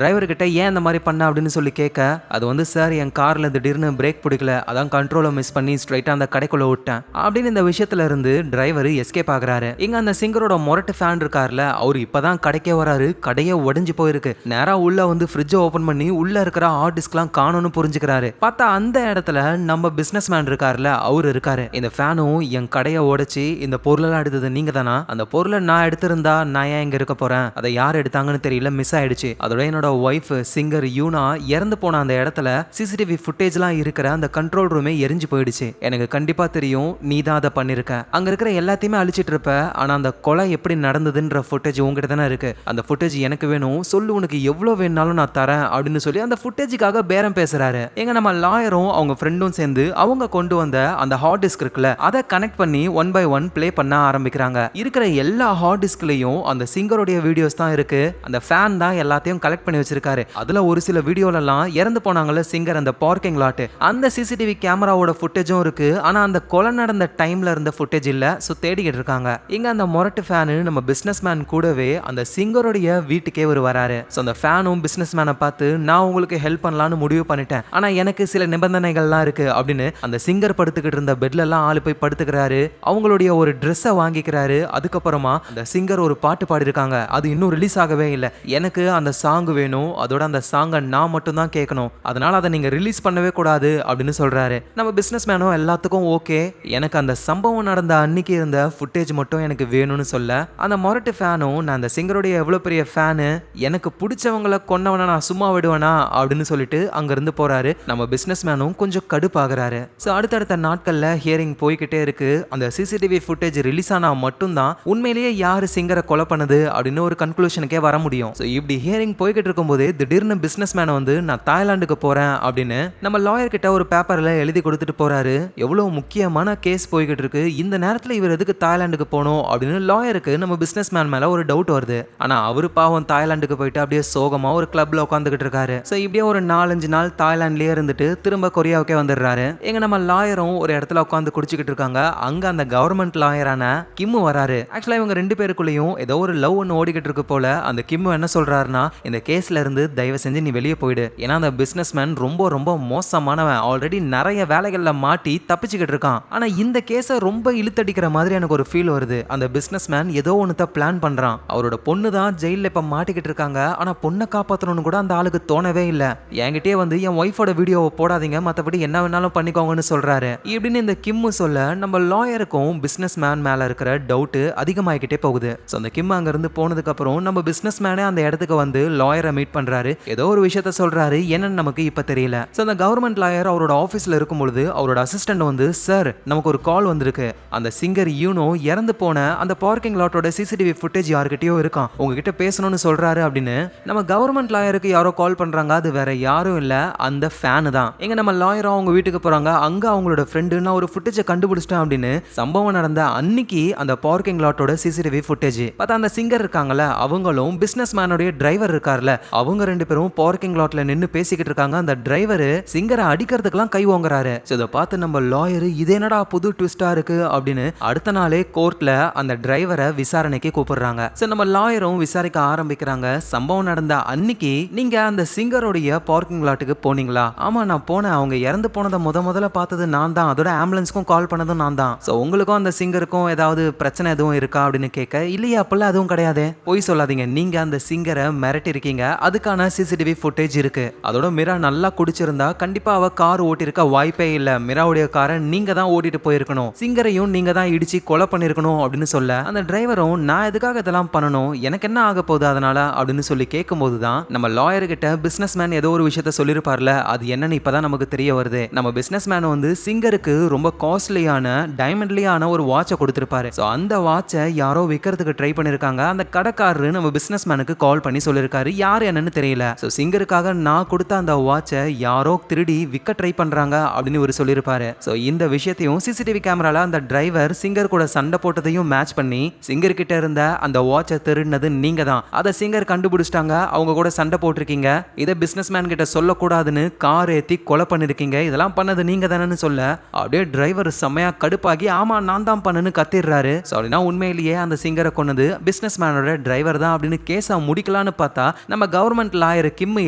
டிரைவர் கிட்ட ஏன் இந்த மாதிரி பண்ண அப்படின்னு சொல்லி கேட்க, அது வந்து சார் என் கார்ல திடீர்னு பிரேக் பிடிக்கல, அதான் கண்ட்ரோலை மிஸ் பண்ணி ஸ்ட்ரைட்டா அந்த கடைக்குள்ள விட்டேன் அப்படின்னு இந்த விஷயத்துல இருந்து டிரைவர் எஸ்கேப் ஆகுறாரு. இங்க அந்த சிங்கரோட மொரட்டு ஃபேன் இருக்கார்ல, அவர் இப்பதான் கடைக்கே வராரு. கடையே உடைஞ்சு போயிருக்கு. நேரா உள்ள வந்து ஃப்ரிட்ஜை ஓபன் பண்ணி உள்ள இருக்கிற ஹார்ட் டிஸ்க்லாம் காணும்னு புரிஞ்சுக்கிறாரு. பார்த்தா அந்த இடத்துல நம்ம பிசினஸ் மேன் இருக்கார்ல, அவரு இருக்காரு. இந்த ஃபேனும் என் கடையை உடைச்சு இந்த பொருளெல்லாம் எடுத்தது நீங்க தானா? அந்த பொருளை நான் எடுத்திருந்தா நான் ஏன் இங்க இருக்க போறேன்? அதை யார் எடுத்தாங்கன்னு தெரியல, மிஸ் ஆயிடுச்சு. அதோட என்னோட ஒய்ஃப் சிங்கர் யூனா இறந்து போன அந்த இடத்துல சிசிடிவி ஃபுட்டேஜ்லாம் இருக்கிற அந்த கண்ட்ரோல் ரூமே எரிஞ்சு போயிடுச்சு. எனக்கு கண்டிப்பா தெரியும் நீ தான் அதை பண்ணிருக்க. அங்க இருக்கிற எல்லாத்தையுமே அழிச்சிட்டு இருப்ப. ஆனா அந்த கொலை எப்படி நடந்ததுன்ற ஃபுட்டேஜ் உங்ககிட்ட தானே இருக்கு. அந்த ஃபுட்டேஜ் எனக்கு வேணும், சொல்லு உனக்கு எவ்வளவு வேணாலும் நான் தரேன் அப்படின்னு சொல்லி அந்த ஃபுட்டேஜுக்காக பேரம் பேசுறாரு. எங்க நம்ம லாயரும் அவங்க ஃப்ரெண்டும் சேர்ந்து அவங்க கொண்டு வந்த அந்த ஹார்ட் டிஸ்க் இருக்குல்ல, அதை கனெக்ட் பண்ணி 1 by 1 ப்ளே பண்ண ஆரம்பிக்கிறாங்க. இருக்கிற எல்லா ஹார்ட் டிஸ்க்லயும் அந்த சிங்கருடைய வீடியோஸ் தான் இருக்கு. அந்த ஃபேன் தான் எல்லாத்தையும் கலெக்ட் பண்ணி வச்சிருக்காரு. அதுல ஒரு சில வீடியோலலாம் இறந்து போனாங்கல்ல சிங்கர், அந்த பார்க்கிங் லாட், அந்த சிசிடிவி கேமராவோட ஃபுட்டேஜும் இருக்கு. ஆனா அந்த கொலை நடந்த டைம்ல இருந்த ஃபுட்டேஜ் இல்ல. சோ தேடிக்கிட்டு இருக்காங்க. இங்க அந்த மொரட்டு ஃபேனு நம்ம பிசினஸ் மேன் கூடவே அந்த சிங்கருடைய வீட்டுக்கே வராரு. சோ அந்த ஃபேனும் பிசினஸ் மேனை பார்த்து நான் உங்களுக்கு ஹெல்ப் பண்ணலாம்னு முடிவு பண்ணிட்டேன், ஆனா எனக்கு சில நிபந்தனைகள்லாம் இருக்கு அப்படின்னு அந்த சிங்கர் படுத்துக்கிட்டு இருந்த பெட்ல எல்லாம் ஆளு போய் படுத்துக்கிறாரு. அவங்களுடைய ஒரு ட்ரெஸ்ஸை வாங்கிக்கிறாரு. அதுக்கப்புறமா அந்த சிங்கர் ஒரு பாட்டு பாடிருக்காங்க, அது இன்னும் ரிலீஸ் ஆகவே இல்லை. எனக்கு அந்த சாங் வேணும், அதோட அந்த சாங்கை நான் மட்டும் தான் கேட்கணும், அதனால அதை நீங்க ரிலீஸ் பண்ணவே கூடாது அப்படின்னு சொல்றாரு. நம்ம பிசினஸ் மேனும் எல்லாத்துக்கும் ஓகே, எனக்கு அந்த சம்பவம் நடந்த அன்னைக்கு இருந்த ஃபுட்டேஜ் மட்டும் எனக்கு வேணும்னு சொல்ல, அந்த மொரட்டு ஃபேனும் நான் அந்த சிங்கருடைய எவ்வளவு பெரிய ஃபேனு, எனக்கு பிடிச்சவங்களை கொன்னவனா நான் சும்மா விடுவேனா அப்படின்னு சொல்லிட்டு அங்கிருந்து போறாரு. நம்ம பிசினஸ் மேனும் கொஞ்சம் கடுப்பாகிறாரு. ஸோ அடுத்தடுத்த நாட்கள்ல ஹியரிங் போய்கிட்டே இருக்கு. அந்த சிசிடிவி ஃபுட்டேஜ் ரிலீஸ் ஆனா மட்டும்தான் உண்மையிலேயே யாரு சிங்கரை கொலை பண்ணது அப்படின்னு ஒரு கன்க்ளூஷனுக்கே வர முடியும். ஸோ இப்படி ஹியரிங் போய்கிட்டு இருக்கும்போது திடீர்னு பிசினஸ் மேனை வந்து நான் தாய்லாந்துக்கு போறேன் அப்படின்னு நம்ம லாயர் கிட்ட ஒரு பேப்பர்ல எழுதி கொடுத்துட்டு போறாரு. எவ்வளவு முக்கியமான கேஸ் போய்கிட்டு இருக்கு, இந்த நேரத்தில் இவர் எதுக்கு தாய்லாந்துக்கு போகணும் அப்படின்னு லாயருக்கு நம்ம பிசினஸ் மேன் மேல ஒரு டவுட் வருது. ஆனா அவரு பாவம் தாய்லாந்துக்கு போயிட்டு அப்படியே சோகமா ஒரு கிளப்ல உட்காந்துக்கிட்டு இருக்காரு. ஸோ இப்படியே ஒரு 4-5 நாள் தாய்லாந்துலயே இருந்துட்டு திரும்ப கொரியாவுக்கே வந்துடுறாரு. எங்க நம்ம லாயரும் ஒரு இடத்துல உட்காந்து குடிச்சுக்கிட்டு இருக்காங்க. அங்க அந்த கவர்மெண்ட் லாயரான கிம்மு வராரு. ஆக்சுவலா இவங்க 2 பேருக்குள்ளேயும் ஏதோ ஒரு லவ் ஒன்று ஓடிக்கிட்டு இருக்கு போல. அந்த கிம்மு என்ன சொல்றாருன்னா, இந்த கேஸ்ல இருந்து தயவு செஞ்சு நீ வெளியே போயிடு, ஏன்னா அந்த பிசினஸ் மேன் ரொம்ப ரொம்ப மோசமானவன், ஆல்ரெடி நிறைய வேலைகள்ல மாட்டி தப்பிச்சுக்கிட்டு இருக்கான். ஆனா இந்த கேஸை ரொம்ப இழுத்தடிக்கிற மாதிரி எனக்கு ஒரு ஃபீல் வருது. அந்த பிசினஸ் மேன் ஏதோ ஒன்று பிளான் பண்றான். அவரோட பொண்ணு தான் ஜெயில இப்ப மாட்டிக்கிட்டு இருக்காங்க. ஆனா பொண்ணை காப்பாற்றணும்னு கூட அந்த ஆளுக்கு தோணவே இல்லை. என்கிட்டே வந்து என் ஒய்ஃபோட வீடியோவை போடாதீங்க, மற்றபடி என்ன வேணாலும் பண்ணிக்கோங்கன்னு சொல்றாரு. இப்படின்னு இந்த கிம்மு சொல்ல நம்ம லாயருக்கும் பிசினஸ் மேன் மேல இருக்கிற டவுட் அதிகமாகிக்கிட்டே போகுது. ஸோ அந்த கிம் அங்க இருந்து போனதுக்கு அப்புறம் நம்ம பிசினஸ் மேனே அந்த இடத்துக்கு வந்து லாயரை மீட் பண்றாரு. ஏதோ ஒரு விஷயத்த சொல்றாரு, என்னன்னு நமக்கு இப்ப தெரியல. ஸோ அந்த கவர்மெண்ட் லாயர் அவரோட ஆஃபீஸ்ல இருக்கும்பொழுது அவரோட அசிஸ்டன்ட் வந்து, சார் நமக்கு ஒரு கால் வந்திருக்கு, அந்த சிங்கர் யூனோ இறந்து போன அந்த பார்க்கிங் லாட்டோட சிசிடிவி ஃபுட்டேஜ் யாருக்கிட்டயோ இருக்கான், உங்ககிட்ட பேசணும்னு சொல்றாரு அப்படின்னு நம்ம கவர்மெண்ட் லாயருக்கு யாரோ கால் பண்றாங்க. அது வேற யாரும் இல்ல, அந்த ஃபேனு தான். எங்க நம்ம லாயரும் அவங்க வீட்டுக்கு போறாங்க. அங்க அவங்களோட ஃப்ரெண்டு நான் ஒரு ஃபுட்டேஜை கண்டுபிடிச்சிட்டேன் அப்படின்னு சம்பவம் நடந்த அன்னைக்கு அந்த பார்க்கிங் லாட்டோட சிசிடிவி ஃபுட்டேஜ் பார்த்தா அந்த சிங்கர் இருக்காங்கல்ல, அவங்களும் பிசினஸ் மேனோட டிரைவர் இருக்கார்ல, அவங்க 2 பேரும் பார்க்கிங் லாட்ல நின்னு பேசிக்கிட்டு இருக்காங்க. அந்த டிரைவர் சிங்கரை அடிக்கிறதுக்கெல்லாம் கை ஓங்குறாரு. இதை பார்த்து நம்ம லாயர் இது என்னடா புது ட்விஸ்டா இருக்கு அப்படின்னு அடுத்த நாளே கோர்ட்ல அந்த டிரைவரை விசாரணைக்கு கூப்பிடுறாங்க. சோ நம்ம லாயரும் விசாரிக்க ஆரம்பிக்கிறாங்க. சம்பவம் நடந்த அன்னைக்கு நீங்க அந்த சிங்கருடைய பார்க்கிங் லாட்டுக்கு போனீங்களா? ஆமா நான் போனேன், அவங்க இறந்து போனதை முதல்ல பார்த்தது நான் தான், அதோட ஆம்புலன்ஸ்க்கும் கால் பண்ணதும் நான் தான். சோ உங்களுக்கும் அந்த சிங்கருக்கும் ஏதாவது பிரச்சனை எதுவும் இருக்கா அப்படின்னு கேட்க, இல்லையா அப்பெல்லாம் அதுவும் கிடையாது, போய் சொல்லாதீங்க, நீங்க அந்த சிங்கரை மிரட்டி இருக்கீங்க, அதுக்கான சிசிடிவி ஃபுட்டேஜ் இருக்கு, அதோட மிரா நல்லா குடிச்சிருந்தா கண்டிப்பா அவ கார் ஓட்டிருக்க வாய்ப்பே இல்ல, மிராவுடைய காரை நீங்க தான் ஓட்டிட்டு போயிருக்கணும், சிங்கரையும் நீங்க தான் இடிச்சு கொலை பண்ணிருக்கணும் அப்படின்னு சொல்ல, அந்த டிரைவரும் நான் எதுக்காக இதெல்லாம் பண்ணணும், எனக்கு என்ன ஆக போகுது அதனால அப்படின்னு சொல்லி கேட்கும்போது தான் நம்ம லாயர் கிட்ட பிசினஸ் மேன் ஏதோ ஒரு விஷயத்த சொல்லிருப்பார்ல, அது என்னன்னு இப்பதான் நமக்கு தெரிய வருது. நம்ம பிசினஸ் மேன் வந்து சிங்கருக்கு ரொம்ப காஸ்ட்லியான டைமண்ட்லியான ஒரு வாட்சை கொடுத்திருப்பாரு. சோ அந்த வாட்சை யாரோ விற்கிறதுக்கு ட்ரை பண்ணிருக்காங்க. அந்த கடைக்காரரு நம்ம பிசினஸ் மேனுக்கு கால் பண்ணி சொல்லிருக்காரு, யாரு என்னன்னு தெரியல, சோ சிங்கருக்காக நான் கொடுத்த அந்த வாட்சை யாரோ திருடி விற்க ட்ரை பண்றாங்க அப்படின்னு ஒரு சொல்லிருப்பாரு. சோ இந்த விஷயத்தையும் சிசிடிவி கேமரால அந்த டிரைவர் சிங்கர் கூட சண்டை போட்டதையும் மேட்ச் பண்ணி சிங்கர் கிட்ட இருந்த அந்த வாட்சை திருடினது நீங்க தான், அதை சிங்கர் கண்டுபிடிச்சிட்டாங்க, அவங்க கூட சண்டை போட்டிருக்கீங்க, இதை பிசினஸ் மேன் கிட்ட சொல்லக்கூடாதுன்னு கார் ஏத்தி கொலை பண்ணிருக்கீங்க, இதெல்லாம் பண்ணது நீங்க தானேன்னு சொல்ல அப்படியே டிரைவர் செம்மையா கடுப்பாகி ஆமா நான் தான் பண்ணனு கத்திடுறாரு. அப்படின்னா உண்மையிலேயே அந்த சிங்கரை கொன்னது பிசினஸ் மேனோட டிரைவர் தான் அப்படின்னு கேஸை முடிக்கலான்னு பார்த்தா நம்ம கவர்மெண்ட் லாயர் கிம்மு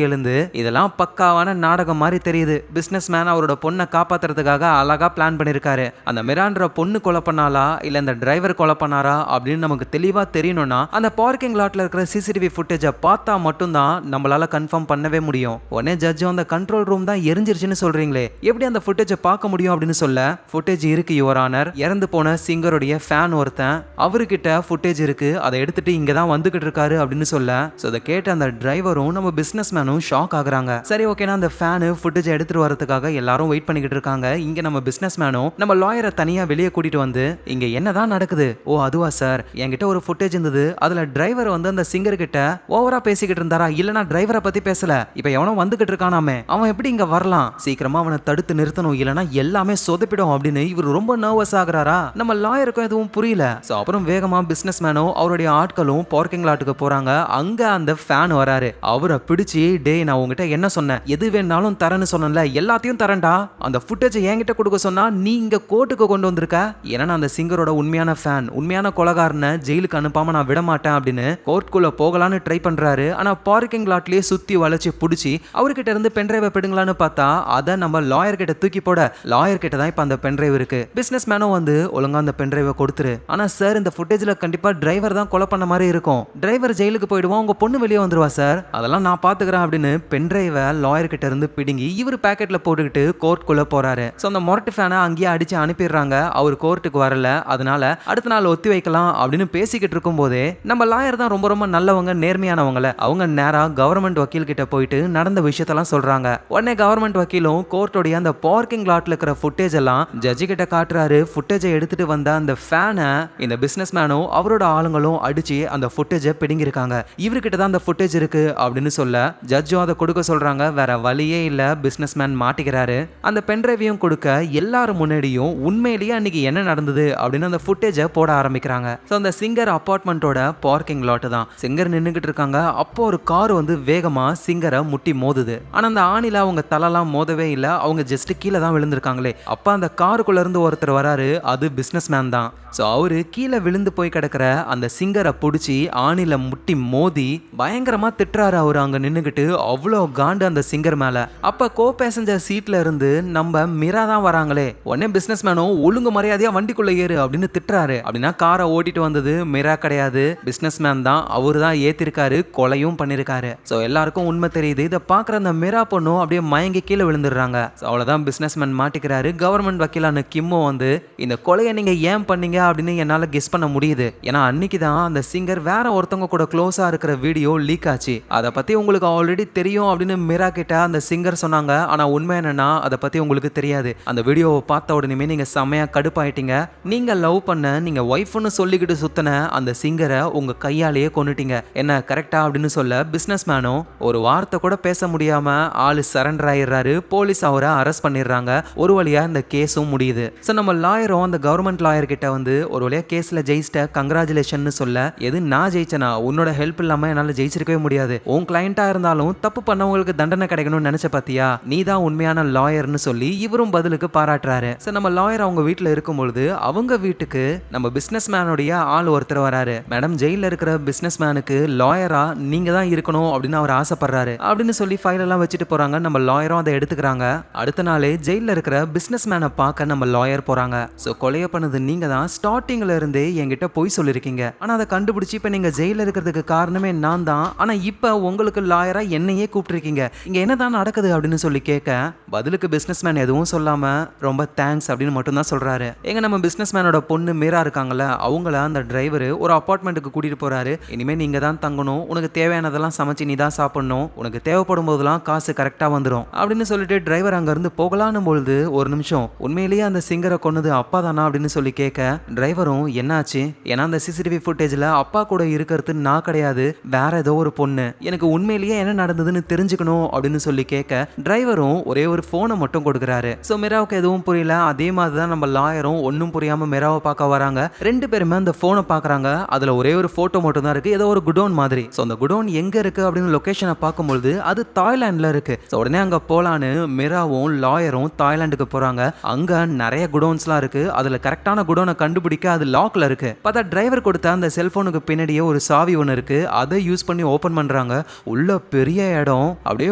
எழுந்து இதெல்லாம் பக்காவான நாடகம் மாதிரி தெரியுது, பிசினஸ் மேன் அவரோட பொண்ணை காப்பாத்த காப்பாத்துறதுக்காக அழகா பிளான் பண்ணிருக்காரு. அந்த மிரான்ற பொண்ணு கொலை பண்ணாலா இல்ல இந்த டிரைவர் கொலை பண்ணாரா அப்படின்னு நமக்கு தெளிவா தெரியணும்னா அந்த பார்க்கிங் லாட்ல இருக்கிற சிசிடிவி ஃபுட்டேஜை பார்த்தா மட்டும்தான் நம்மளால கன்ஃபார்ம் பண்ணவே முடியும். உடனே ஜட்ஜ் அந்த கண்ட்ரோல் ரூம் தான் எரிஞ்சிருச்சுன்னு சொல்றீங்களே, எப்படி அந்த ஃபுட்டேஜை பார்க்க முடியும் அப்படின்னு சொல்ல, ஃபுட்டேஜ் இருக்கு யுவர் ஆனர். இறந்து போன சிங்கருடைய ஃபேன் ஒருத்தன் அவர்கிட்ட ஃபுட்டேஜ் இருக்கு, அதை எடுத்துட்டு இங்க தான் வந்துகிட்டு இருக்காரு அப்படின்னு சொல்ல, சோ அதை கேட்ட அந்த டிரைவரும் நம்ம பிசினஸ் மேனும் ஷாக் ஆகுறாங்க. சரி ஓகேனா அந்த ஃபேன் ஃபுட்டேஜ் எடுத்துட்டு வரதுக்காக எல்லாரும் வெயிட் பண்ணிக்கிட்டு இருக்காங்க. இங்க நம்ம பிசினஸ் மேனும் நம்ம லாயரை தனியா வெளியே கூட்டிட்டு வந்து இங்க என்னதான் நடக்குது, ஓ அதுவா சார், என்கிட்ட ஒரு ஃபுட்டேஜ் இருந்தது, அதுல டிரைவர் வந்து அந்த சிங்கர் கிட்ட ஓவரா பேசிக்கிட்டு இருந்தாரா, இல்லனா டிரைவரை பத்தி பேசல, இப்ப எவனோ வந்துகிட்டு இருக்கானாமே, அவன் எப்படி இங்க வரலாம், சீக்கிரமா அவனை தடுத்து நிறுத்தணும், இல்லனா எல்லாமே சொதப்பிடும் அப்படின்னு இவர் ரொம்ப நர்வஸ் ஆகுறாரா. நம்ம லாயருக்கும் எதுவும் புரியல. சோ அப்புறம் வேகமா பிசினஸ் மேனும் அவருடைய ஆட்களும் பார்க்கிங் லாட்டுக்கு போறாங்க. அங்க அந்த ஃபேன் வராரு. அவரை பிடிச்சி, டேய் நான் உங்ககிட்ட என்ன சொன்னேன், எது வேணாலும் தரேன்னு சொன்னேன்ல, எல்லாத்தையும் தரேன்டா, அந்த ஃபுட்டேஜை என்கிட்ட கொடுக்க சொன்னா நீ இங்க கோர்ட்டுக்கு கொண்டு வந்திருக்க, ஏன்னா அந்த சிங்கரோட உண்மையான ஃபேன், உண்மையான கொலைகாரனை ஜெயிலுக்கு அனுப்பாம நான் விட மாட்டேன் அப்படின்னு கோர்ட்டுக்குள்ள போகலான்னு ட்ரை பண்றாரு. ஆனா பார்க்கிங் லாட்லயே சுத்தி வளைச்சு பிடிச்சி அவர்கிட்ட இருந்து பென்ட்ரைவை பிடுங்கலான்னு பார்த்தா அதை நம்ம லாயர் கிட்ட தூக்கி போட, லாயர் கிட்ட தான் இப்ப அந்த பென்ட்ரைவ் இருக்கு. பிசினஸ் மேனும் வந்து ஒழுங்கா அந்த பென்ட்ரைவை கொடுத்துரு, ஆனா சார் இந்த ஃபுட்டேஜ்ல கண்டிப்பா டிரைவர் தான் கொலை பண்ண மாதிரி இருக்கும், டிரைவர் ஜெயிலுக்கு போயிடுவான், உங்க பொண்ணு வெளியே வந்துருவா சார், அதெல்லாம் நான் பாத்துக்கிறேன் அப்படின்னு பென்ட்ரைவை லாயர் கிட்ட இருந்து பிடுங்கி இவர் பாக்கெட்ல போட்டுக்கிட்டு கோர்ட்டுக்குள்ள போறாரு. சோ அந்த மொரட்டு ஃபேனை அங்கேயே அடிச்சு அனுப்பிடுறாங்க. அவர் கோர்ட்டுக்கு வரல, அதனால அடுத்த நாள் ஒத்தி வைக்கலாம் அப்படின்னு பேசிக்கிட்டு இருக்கும் போதே நம்ம லாயர் தான் ரொம்ப ரொம்ப நல்லவங்க, நேர்மையானவங்கள, அவங்க நேரா கவர்மெண்ட் வக்கீல் கிட்ட போயிட்டு நடந்த விஷயத்தெல்லாம் சொல்றாங்க. உடனே கவர்மெண்ட் வக்கீலும் கோர்ட்டோடைய அந்த பார்க்கிங் லாட்ல இருக்கிற ஃபுட்டேஜ் எல்லாம் ஜட்ஜி கிட்ட காட்டுறாரு. ஃபுட்டேஜை எடுத்துட்டு வந்த அந்த ஃபேனை இந்த பிசினஸ் மேனும் அவரோட ஆளுங்களும் அடிச்சு அந்த ஃபுட்டேஜை பிடுங்கிருக்காங்க. இவர்கிட்ட தான் அந்த ஃபுட்டேஜ் இருக்கு அப்படின்னு சொல்ல ஜட்ஜும் அதை கொடுக்க சொல்றாங்க. வேற வழியே இல்ல, பிசினஸ் மேன் மாட்டிக்கிறாரு. அந்த பென்ட்ரைவையும் கொடுக்க எல்லாரும் முன்னாடியும் உண்மையிலேயே அன்னைக்கு என்ன நடந்தது அப்படின்னு அந்த ஃபுட்டேஜை போட ஆரம்பிக்கிறாங்க. ஸோ அந்த சிங்கர் அபார்ட்மெண்ட்டோட பார்க்கிங் லாட் தான். சிங்கர் நின்றுகிட்டு இருக்காங்க. அப்போ ஒரு கார் வந்து வேகமா சிங்கரை முட்டி மோதுது. ஆனா அந்த ஆணில அவங்க தலைலாம் மோதவே இல்லை, அவங்க ஜஸ்ட் கீழே தான் விழுந்திருக்காங்களே. அப்ப அந்த காருக்குள்ள இருந்து ஒருத்தர் வராரு, அது பிசினஸ் மேன் தான். ஸோ அவரு கீழே விழுந்து போய் கிடக்கிற அந்த சிங்கரை பிடிச்சி ஆணில முட்டி மோதி பயங்கரமா திட்டுறாரு. அவரு அங்க நின்னுகிட்டு அவ்வளோ காண்டு அந்த சிங்கர் மேல. அப்ப கோ பேசஞ்சர் சீட்ல இருந்து நம்ம மிரா தான் வராங்களே. உடனே பிசினஸ் மேனும் ஒழுங்கு மரியாதையா வண்டிக்குள்ள ஏறு அப்படின்னு திட்டுறாரு. அப்படின்னா காரை ஓட்டிட்டு வந்தது மிரா கிடையாது, பிசினஸ் மேன் தான். அவரு தான் ஏத்திருக்காரு, கொலையும் பண்ணிருக்காரு. ஸோ எல்லாருக்கும் உண்மை தெரியுது. இதை பாக்குற அந்த மிரா பொண்ணும் அப்படியே மயங்கி கீழே விழுந்துடுறாங்க. அவ்வளவுதான், பிசினஸ் மேன் மாட்டிக்கிறாரு. கவர்மெண்ட் வக்கீலான கிம்மோ வந்து இந்த கொலையை நீங்க ஏன் பண்ணீங்க அப்படின்னு என்னால கெஸ் பண்ண முடியுது, ஏன்னா அன்னைக்கு தான் அந்த சிங்கர் வேற ஒருத்தவங்க கூட க்ளோஸா இருக்கிற வீடியோ லீக் ஆச்சு, அதை பத்தி உங்களுக்கு ஆல்ரெடி தெரியும் அப்படின்னு மிரா கிட்ட அந்த சிங்கர் சொன்னாங்க. ஆனா உண்மை என்னன்னா அதை பத்தி உங்களுக்கு தெரியாது. அந்த வீடியோவை பார்த்த உடனே நீங்க செமையா கடுப்பாயிட்டீங்க. நீங்க லவ் பண்ண, நீங்க ஒய்ஃப்னு சொல்லிக்கிட்டு சுத்தின அந்த சிங்கரை உங்க கையாலேயே கொன்னுட்டீங்க, என்ன கரெக்டா அப்படின்னு சொல்ல பிசினஸ் மேனும் ஒரு வார்த்தை கூட பேச முடியாம ஆளு சரண்டர் ஆயிடுறாரு. போலீஸ் அவரை அரெஸ்ட் பண்ணிடுறாங்க. ஒரு வழியா இந்த கேஸும் முடியுது. ஸோ நம்ம லாயரும் அந்த கவர்மெண்ட் லாயர் கிட்ட வந்து ஒரு வழியா கேஸ்ல ஜெயிச்சிட்ட, கங்க்ராச்சுலேஷன் சொல்ல, எது நான் ஜெயிச்சனா, உன்னோட ஹெல்ப் இல்லாம என்னால ஜெயிச்சிருக்கவே முடியாது, உன் கிளையண்டா இருந்தாலும் தப்பு பண்ணவங்களுக்கு தண்டனை கிடைக்கணும்னு நினைச்ச பாத்தியா, நீ தான் உண்மையான லாயர்னு சொல்லி இவரும் பதிலுக்கு பாராட்டுறாரு. சோ நம்ம லாயர் அவங்க வீட்டுல இருக்கும்பொழுது அவங்க வீட்டுக்கு நம்ம பிசினஸ் மேனுடைய ஆள் ஒருத்தர் வராரு. மேடம், ஜெயில இருக்கிற பிசினஸ் மேனுக்கு லாயரா நீங்க தான் இருக்கணும் அப்படின்னு அவர் ஆசைப்படுறாரு அப்படின்னு சொல்லி ஃபைல் எல்லாம் வச்சுட்டு போறாங்க. நம்ம லாயரும் அதை எடுத்துக்கிறாங்க. அடுத்த நாளே ஜெயில இருக்கிற பிசினஸ் மேனை பார்க்க நம்ம லாயர் போறாங்க. சோ கொலைய பண்ணது நீங்க தான், ஸ்டார்டிங்ல இருந்தே என்கிட்ட போய் சொல்லிருக்கீங்க, ஆனா அதை கண்டுபிடிச்சு இப்ப நீங்க ஜெயில இருக்கிறதுக்கு காரணமே நான் தான், ஆனா இப்ப உங்களுக்கு லாயரா என்னையே கூப்பிட்டுருக்கீங்க, இங்க என்னதான் நடக்குது அப்படின்னு சொல்லி கேட்க பதிலுக்கு பிசினஸ் மேன் எதுவும் சொல்லாம ரொம்ப தேங்க்ஸ் அப்படின்னு மட்டும் தான் சொல்றாரு. எங்க நம்ம பிசினஸ் மேனோட பொண்ணு மீரா இருக்காங்கல்ல, அவங்கள அந்த டிரைவர் ஒரு அபார்ட்மெண்ட்டுக்கு கூட்டிட்டு போறாரு. இனிமே நீங்க தான் தங்கணும், உனக்கு தேவையானதெல்லாம் சமைச்சு நீ தான் சாப்பிடணும், உனக்கு தேவைப்படும் போதெல்லாம் காசு கரெக்டா வந்துடும் அப்படின்னு சொல்லிட்டு டிரைவர் அங்க இருந்து போகலான்னு பொழுது ஒரு நிமிஷம், உண்மையிலேயே அந்த சிங்கரை கொன்னது அப்பா தானா அப்படின்னு சொல்லி கேட்க டிரைவரும் என்னாச்சு, ஏன்னா அந்த சிசிடிவி ஃபுட்டேஜ்ல அப்பா கூட இருக்கிறது நான் கிடையாது, வேற ஏதோ ஒரு பொண்ணு, எனக்கு உண்மையிலேயே என்ன நடந்ததுன்னு தெரிஞ்சுக்கணும் அப்படின்னு சொல்லி கேட்க டிரைவரும் ஒரே ஒரு போனை மட்டும் கொடுக்குறாரு. சோ மிராவுக்கு எதுவும் புரியல. அதே மாதிரி தான் நம்ம லாயரும் ஒன்னும் புரியாம மிராவை பார்க்க வராங்க. ரெண்டு பேருமே அந்த போனை பாக்குறாங்க. அதுல ஒரே ஒரு போட்டோ மட்டும் தான் இருக்கு, ஏதோ ஒரு குடோன் மாதிரி. சோ அந்த குடோன் எங்க இருக்கு அப்படின்னு லொகேஷனை பார்க்கும்போது அது தாய்லாந்துல இருக்கு. உடனே அங்க போலான்னு மிராவும் லாயரும் தாய்லாந்துக்கு போறாங்க. அங்க நிறைய குடோன்ஸ்லாம் இருக்கு. அதுல கரெக்டான குடோனை கண்டுபிடிக்க அது லாக்ல இருக்கு. பார்த்தா டிரைவர் கொடுத்த அந்த செல்போனுக்கு பின்னாடியே ஒரு சாவி ஒன்று இருக்கு. அதை யூஸ் பண்ணி ஓபன் பண்றாங்க. உள்ள பெரிய இடம். அப்படியே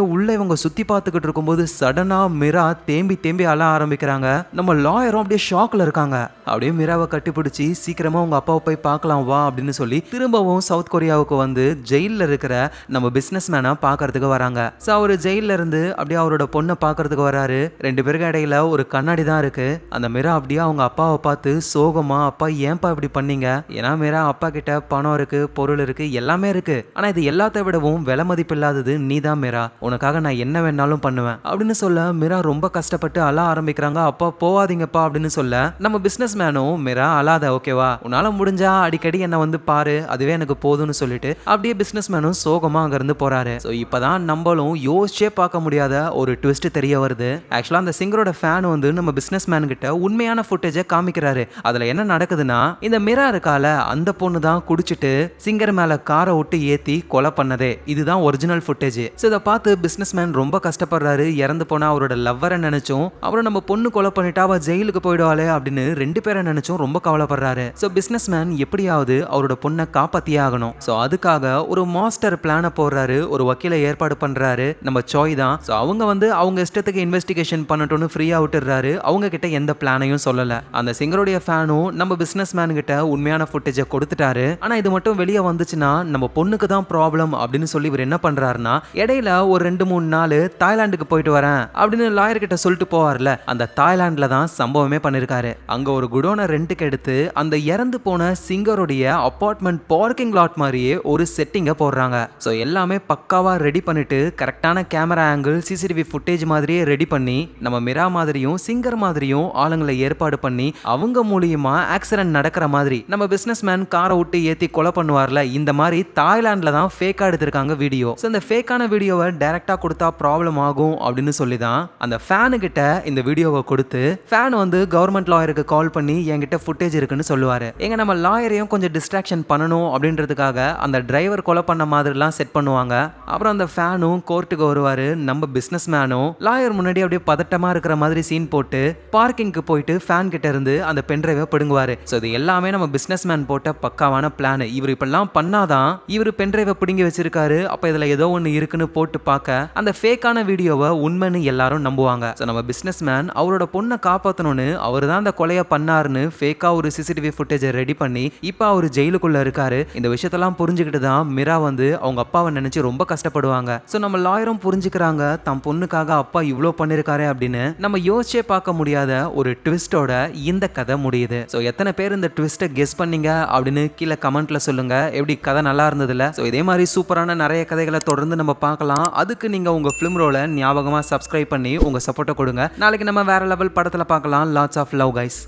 உள்ள இவங்க சுத்தி பார்த்துக்கிட்டு இருக்கும்போது சடனா மிரா தேம்பி தேம்பி அழ ஆரம்பிக்கிறாங்க. நம்ம லாயரும் அப்படியே ஷாக்ல இருக்காங்க. அப்படியே மீராவை கட்டிப்பிடிச்சி சீக்கிரமா உங்க அப்பாவை போய் பார்க்கலாம் வா அப்படின்னு சொல்லி திரும்பவும் சவுத் கொரியாவுக்கு வந்து ஜெயில இருக்கிற நம்ம பிசினஸ் மேனை பார்க்கறதுக்கு வராங்க. ஸோ அவர் ஜெயில இருந்து அப்படியே அவரோட பொண்ணை பார்க்கறதுக்கு வராரு. ரெண்டு பேருக்கு இடையில ஒரு கண்ணாடி தான் இருக்கு. அந்த மீரா அப்படியே அவங்க அப்பாவை பார்த்து சோகமா, அப்பா ஏன்பா இப்படி பண்ணீங்க? ஏன்னா மீரா அப்பா கிட்ட பணம் இருக்கு, பொருள் இருக்கு, எல்லாமே இருக்கு. ஆனா இது எல்லாத்த விடவும் விலை மதிப்பு இல்லாதது நீ தான் மீரா. உனக்காக நான் என்ன வேணாலும் பண்ணுவேன் அப்படின்னு சொல்ல மீரா ரொம்ப கஷ்டப்பட்டு அழ ஆரம்பிக்கிறாங்க. அப்பா போவாதீங்கப்பா அப்படின்னு சொல்ல நம்ம பிசினஸ் மேனும் மீரா அழாத, ஓகேவா, உன்னால முடிஞ்சா அடிக்கடி என்ன வந்து பாரு, அதுவே எனக்கு போதும்னு சொல்லிட்டு அப்படியே பிசினஸ் மேனும் சோகமா அங்க இருந்து போறாரு. ஸோ இப்பதான் நம்மளும் யோசிச்சே பார்க்க முடியாத ஒரு ட்விஸ்ட் தெரிய வருது. ஆக்சுவலா அந்த சிங்கரோட ஃபேன் வந்து நம்ம பிசினஸ் மேன் கிட்ட உண்மையான ஃபுட்டேஜை காமிக்கிறாரு. அதுல என்ன நடக்குதுன்னா, இந்த மீரா இருக்கால அந்த பொண்ணு தான் குடிச்சிட்டு சிங்கர் மேல காரை விட்டு ஏத்தி கொலை பண்ணதே. இதுதான் ஒரிஜினல் ஃபுட்டேஜ். ஸோ இதை பார்த்து பிசினஸ் மேன் ரொம்ப கஷ்டப்படுறாரு. இறந்து போனா அவரோட லவ்வரை நினைச்சும், அப்புறம் நம்ம பொண்ணு கொலை பண்ணிட்டா அவ ஜெயிலுக்கு போயிடுவாளே அப்படின்னு ரெண்டு பேரை நினைச்சும் ரொம்ப கவலைப்படுறாரு. ஸோ பிசினஸ் மேன் எப்படியாவது அவரோட பொண்ணை காப்பாத்தியே ஆகணும். ஸோ அதுக்காக ஒரு மாஸ்டர் பிளானை போடுறாரு. ஒரு வக்கீலை ஏற்பாடு பண்றாரு, நம்ம சாய் தான். ஸோ அவங்க வந்து அவங்க இஷ்டத்துக்கு இன்வெஸ்டிகேஷன் பண்ணட்டும்னு ஃப்ரீயா விட்டுறாரு. அவங்க கிட்ட எந்த பிளானையும் சொல்லல. அந்த சிங்கருடைய ஃபேனும் நம்ம பிசினஸ் மேன் கிட்ட உண்மையான ஃபுட்டேஜை கொடுத்துட்டாரு. ஆனா இது மட்டும் வெளியே வந்துச்சுன்னா நம்ம பொண்ணுக்கு தான் ப்ராப்ளம் அப்படின்னு சொல்லி இவர் என்ன பண்றாருன்னா, இடையில ஒரு 2-3 நாள் தாய்லாந்துக்கு போயிட்டு வரேன் அப்படின்னு லாயர் கிட்ட சொல்லிட்டு போவார்ல, அந்த தாய்லாந்துல தான் சம்பவமே பண்ணிருக்காரு. அங்க ஒரு குடோனை ரெண்டுக்கு எடுத்து அந்த இறந்து போன சிங்கருடைய அபார்ட்மெண்ட் பார்க்கிங் லாட் மாதிரியே ஒரு செட்டிங்கை போடுறாங்க. ஸோ எல்லாமே பக்காவா ரெடி பண்ணிட்டு கரெக்டான கேமரா ஆங்கிள், சிசிடிவி ஃபுட்டேஜ் மாதிரியே ரெடி பண்ணி நம்ம மிரா மாதிரியும் சிங்கர் மாதிரியும் ஆளுங்களை ஏற்பாடு பண்ணி அவங்க மூலியமா ஆக்சிடென்ட் நடக்கிற மாதிரி நம்ம பிசினஸ் மேன் காரை விட்டு ஏத்தி கொலை பண்ணுவார்ல, இந்த மாதிரி தாய்லாந்துல தான் ஃபேக்கா எடுத்திருக்காங்க வீடியோ. ஸோ இந்த ஃபேக்கான வீடியோவை டைரக்டா கொடுத்தா ப்ராப்ளம் ஆகும் அப்படின்னு சொல்லி தான் அந்த ஃபேனு கிட்ட இந்த வீடியோவை கொடுத்து ஃபேன் வந்து கவர்மெண்ட் லாயருக்கு கால் பண்ணி என்கிட்ட ஃபுட்டேஜ் இருக்குன்னு சொல்லுவாரு. எங்க நம்ம லாயரையும் கொஞ்சம் டிஸ்ட்ராக்ஷன் பண்ணணும் அப்படின்றதுக்காக அந்த டிரைவர் கொலை பண்ண மாதிரிலாம் செட் பண்ணுவாங்க. அப்புறம் அந்த ஃபேனும் கோர்ட்டுக்கு வருவாரு. நம்ம பிசினஸ் மேனும் லாயர் முன்னாடி அப்படியே பதட்டமா இருக்கிற மாதிரி சீன் போட்டு பார்க்கிங்க்கு போயிட்டு ஃபேன் கிட்ட இருந்து அந்த பென்ட்ரைவை பிடுங்குவாரு. ஸோ இது எல்லாமே நம்ம பிசினஸ் மேன் போட்ட பக்காவான பிளான். இவர் இப்பெல்லாம் பண்ணாதான் இவர் பென்ட்ரைவை பிடுங்கி வச்சிருக்காரு. அப்ப இதுல ஏதோ ஒன்று இருக்குன்னு போட்டு பார்க்க அந்த ஃபேக்கான வீடியோவை உண்மைன்னு எல்லாரும் நம்புவாங்க. ஸோ நம்ம பிசினஸ் மேன் அவரோட பொண்ணை காப்பாற்றணும்னு அவர் தான் அந்த கொலையை பண்ணாருன்னு ஃபேக்கா ஒரு சிசிடிவி ஃபுட்டேஜை ரெடி பண்ணி இப்போ அவர் ஜெயிலுக்குள்ள இருக்காரு. இந்த விஷயத்தெல்லாம் புரிஞ்சுக்கிட்டு தான் மிரா வந்து அவங்க அப்பாவை நினைச்சு ரொம்ப கஷ்டப்படுவாங்க. ஸோ நம்ம லாயரும் புரிஞ்சுக்கிறாங்க தம் பொண்ணுக்காக அப்பா இவ்வளோ பண்ணிருக்காரு அப்படின்னு. நம்ம யோசிச்சே பார்க்க முடியாத ஒரு ட்விஸ்டோட இந்த கதை முடியுது. ஸோ எத்தனை பேர் இந்த ட்விஸ்ட்டை கெஸ் பண்ணீங்க அப்படின்னு கீழே கமெண்ட்ல சொல்லுங்க. எப்படி கதை நல்லா இருந்ததுல? ஸோ இதே மாதிரி சூப்பரான நிறைய கதைகளை தொடர்ந்து நம்ம பார்க்கலாம். அதுக்கு நீங்க உங்க ஃபிலிம் ரோலை ஞாபகமா சப்ஸ்கிரைப் பண்ணி உங்க சப்போர்ட்டை கொடுங்க. நாளைக்கு நம்ம வேற லெவல் படத்துல பார்க்கலாம். Lots of love guys.